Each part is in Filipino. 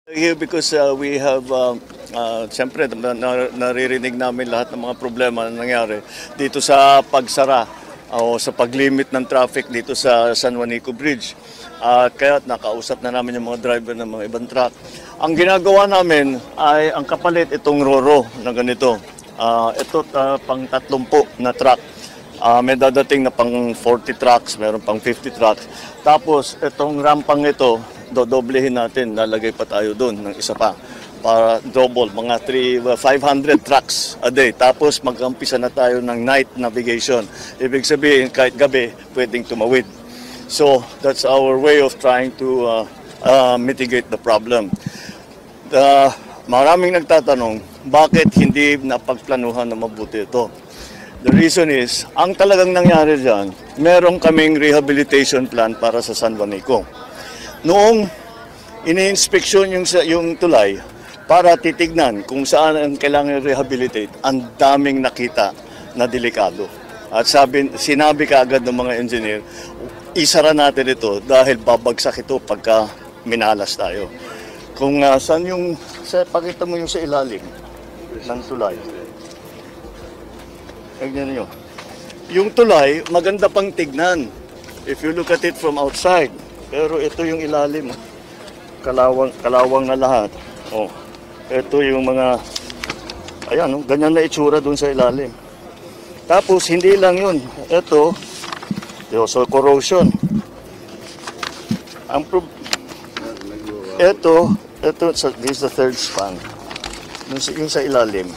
Here because we have, siyempre naririnig namin lahat ng mga problema na nangyari dito sa pagsara o sa paglimit ng traffic dito sa San Juanico Bridge. Kaya nakausap na namin yung mga driver ng mga ibang truck. Ang ginagawa namin ay ang kapalit itong Roro na ganito. Ito pang 30 na truck. May dadating na pang 40 trucks, meron pang 50 trucks. Tapos itong rampang ito, dodoblehin natin, lalagay pa tayo doon ng isa pa para double, mga 500 trucks a day. Tapos mag-umpisa na tayo ng night navigation. Ibig sabihin, kahit gabi, pwedeng tumawid. So, that's our way of trying to mitigate the problem. Maraming nagtatanong, bakit hindi napagplanuhan na mabuti ito? The reason is, ang talagang nangyari dyan, meron kaming rehabilitation plan para sa San Juanico. Noong ini-inspeksyon yung tulay para titignan kung saan ang kailangan rehabilitate, ang daming nakita na delikado. At sinabi kaagad ng mga engineer, isara natin ito dahil babagsak ito pagka minalas tayo. Kung saan pakita mo yung sa ilalim ng tulay. Tignan nyo. Yung tulay, maganda pang tignan if you look at it from outside. Pero ito yung ilalim. Kalawang na lahat. Oh, ito yung mga, ayan, ganyan na itsura dun sa ilalim. Tapos, hindi lang yun. Ito, so corrosion. Ito, this is the third span. Yung sa ilalim.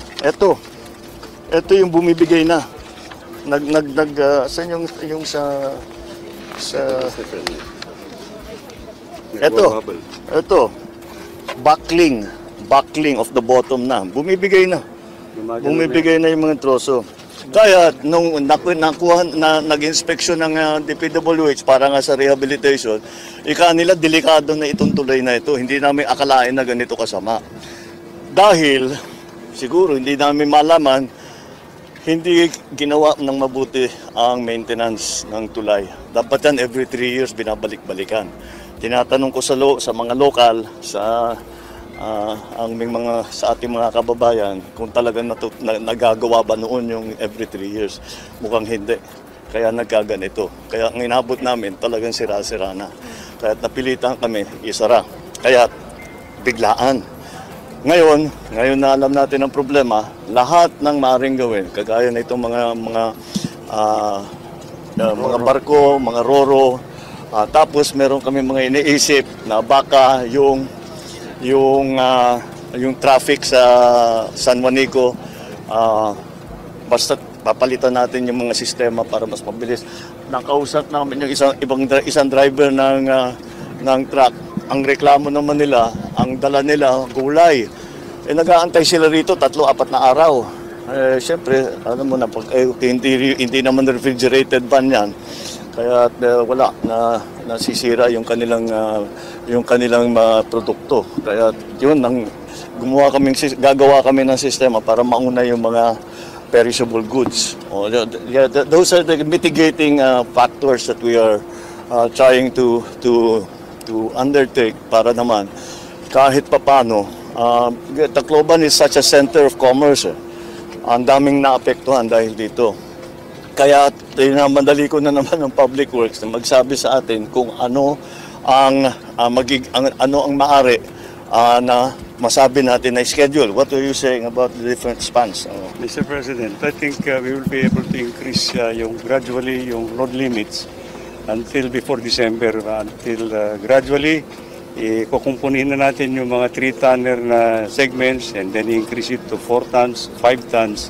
Ito yung bumibigay na. Saan yung sa ito, buckling of the bottom na. Bumibigay na yung mga troso. Kaya, nung nag-inspeksyon ng DPWH para nga sa rehabilitation, nila delikado na itong tulay na ito. Hindi namin akalain na ganito kasama. Dahil, siguro, hindi namin malaman, hindi ginawa ng mabuti ang maintenance ng tulay. Dapat yan every 3 years binabalik-balikan. Tinatanong ko sa mga lokal, sa ating mga kababayan, kung talagang nagagawa ba noon yung every 3 years. Mukhang hindi. Kaya nagkaganito. Kaya ang inabot namin, talagang sira-sira na. Kaya napilitan kami, isara. Kaya biglaan. Ngayon na alam natin ang problema, lahat ng maaaring gawin, kagaya na itong mga barko, mga Roro, tapos meron kami mga iniisip na baka yung traffic sa San Juanico, basta papalitan natin yung mga sistema para mas mabilis. Nakausap namin yung isang driver ng truck. Ang reklamo naman nila, ang dala nila, gulay. Nag-aantay sila rito 3-4 na araw. Siyempre, alam mo na, hindi naman refrigerated van yan. Kaya wala, nasisira yung kanilang produkto. Kaya yun, gagawa kami ng sistema para mauna yung mga perishable goods. Those are the mitigating factors that we are trying to undertake para naman kahit papano. Tacloban is such a center of commerce. Ang daming naapektuhan dahil dito. Kaya madali ko na naman ng Public Works na magsabi sa atin kung ano ang maaari na masabi natin na schedule. What are you saying about the different spans? Mr. President, I think we will be able to increase gradually yung load limits until before December, gradually kukumpunin na natin yung mga 3-tonner na segments and then increase it to 4 tons, 5 tons,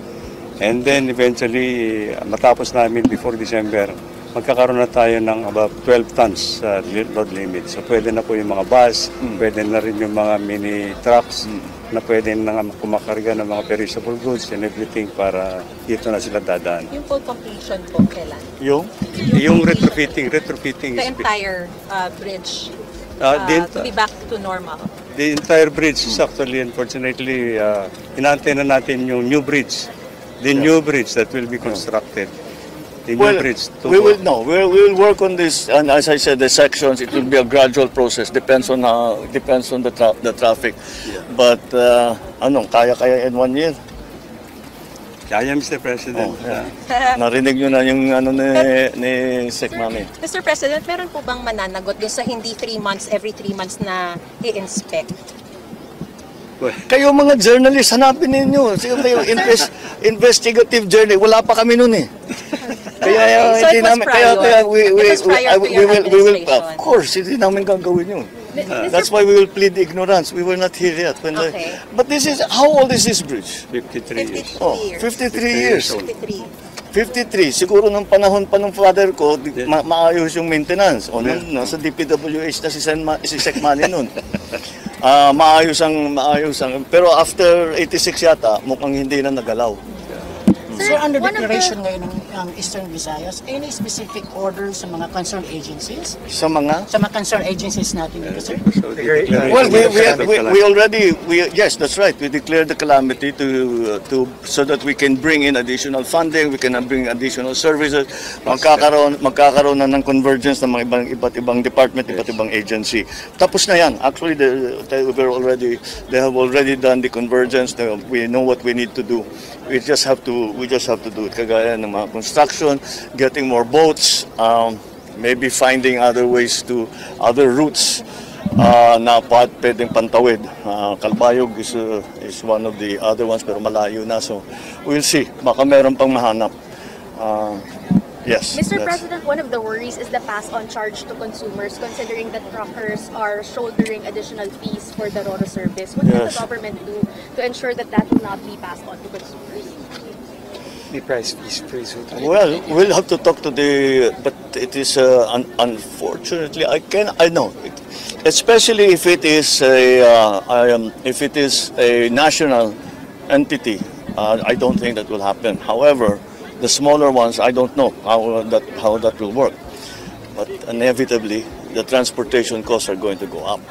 and then eventually matapos namin before December, magkakaroon na tayo ng about 12 tons load limit. So pwede na po yung mga bus, pwede na rin yung mga mini trucks na pwede na kumakarga ng mga perishable goods and everything para dito na sila dadaan. Yung full completion po kailan? Yung retrofitting. The entire bridge to be back to normal? The entire bridge is actually, unfortunately, inaantay na natin yung new bridge. The new bridge that will be constructed the new bridge. we will work on this, and as I said, the sections, it will be a gradual process. Depends on the traffic. But kaya in 1 year? Kaya, Mr. President. Narinig nyo na yung ni Sec Mami. Mr. President, meron po bang mananagot dun sa hindi 3 months, every 3 months na i-inspect? Kayo mga journalists, hanapin ninyo. Sige kayo, investigative journal. Wala pa kami nun eh. Kaya So it was prior. It was prior to your administration. Of course, hindi namin gagawin yun. That's why we will plead ignorance. We were not here yet. Okay. But this is, how old is this bridge? 53 years. 53 53 years. years. 53. 53. Siguro nung panahon pa ng father ko, maayos yung maintenance. O nasa DPWH na si Sec Manny nun. Maayos ang, pero after 86 yata, mukhang hindi na nagalaw. Sir, under declaration ngayon ng Eastern Visayas, any specific orders sa mga concerned agencies? Sa mga? Sa mga concerned agencies natin dito, sir? Well, we already, yes, that's right. We declared the calamity so that we can bring in additional funding, we can bring additional services. Magkakaroon na ng convergence ng mga iba't ibang department, iba't ibang agency. Tapos na yan. Actually, they have already done the convergence. We know what we need to do. We just have to do it. Kagaya ng mga construction, getting more boats, maybe finding other routes na pwedeng pantawid. Kalbayog is one of the other ones, pero malayo na. So we'll see. Baka meron pang mahanap. Yes. Mr. President, one of the worries is the pass-on charge to consumers, considering that truckers are shouldering additional fees for the RoRo service. What can the government do to ensure that will not be passed on to consumers? The price fees, Well, we'll have to talk to but it is unfortunately I know, especially if it is a national entity. I don't think that will happen. However, the smaller ones, I don't know how that will work. But inevitably, the transportation costs are going to go up.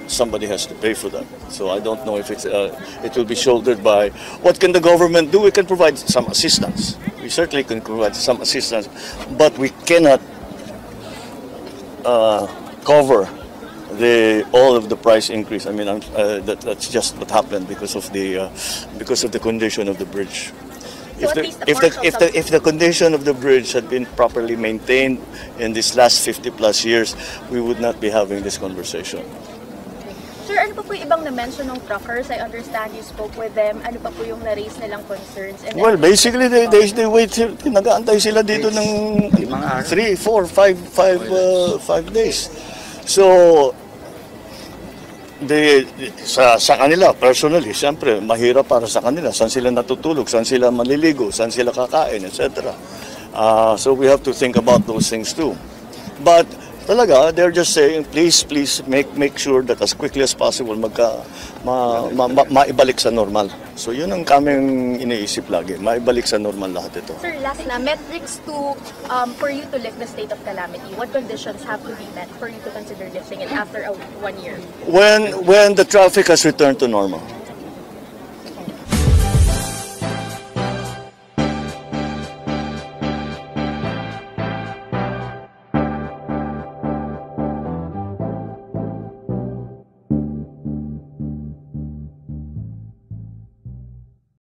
Somebody has to pay for that. So I don't know if it will be shouldered by. What can the government do? We can provide some assistance. We certainly can provide some assistance, but we cannot cover all of the price increase. I mean, that's just what happened because of the condition of the bridge. So If the condition of the bridge had been properly maintained in these last 50 plus years, we would not be having this conversation. Sir, ano pa po yung ibang na-mention ng truckers? I understand you spoke with them. Ano pa po yung na-raise nilang concerns? And Well, basically, they wait. Nag-aantay sila dito ng 3, 4, 5 days. So, sa kanila, personally, siyempre, mahirap para sa kanila. Saan sila natutulog, saan sila maliligo, saan sila kakain, etc. So we have to think about those things too. But talaga, they're just saying, please make sure that as quickly as possible maibalik sa normal. So yun ang kaming iniisip lagi, maibalik sa normal lahat ito. Sir, last na, metrics for you to lift the state of calamity, what conditions have to be met for you to consider lifting it after 1 year? When the traffic has returned to normal.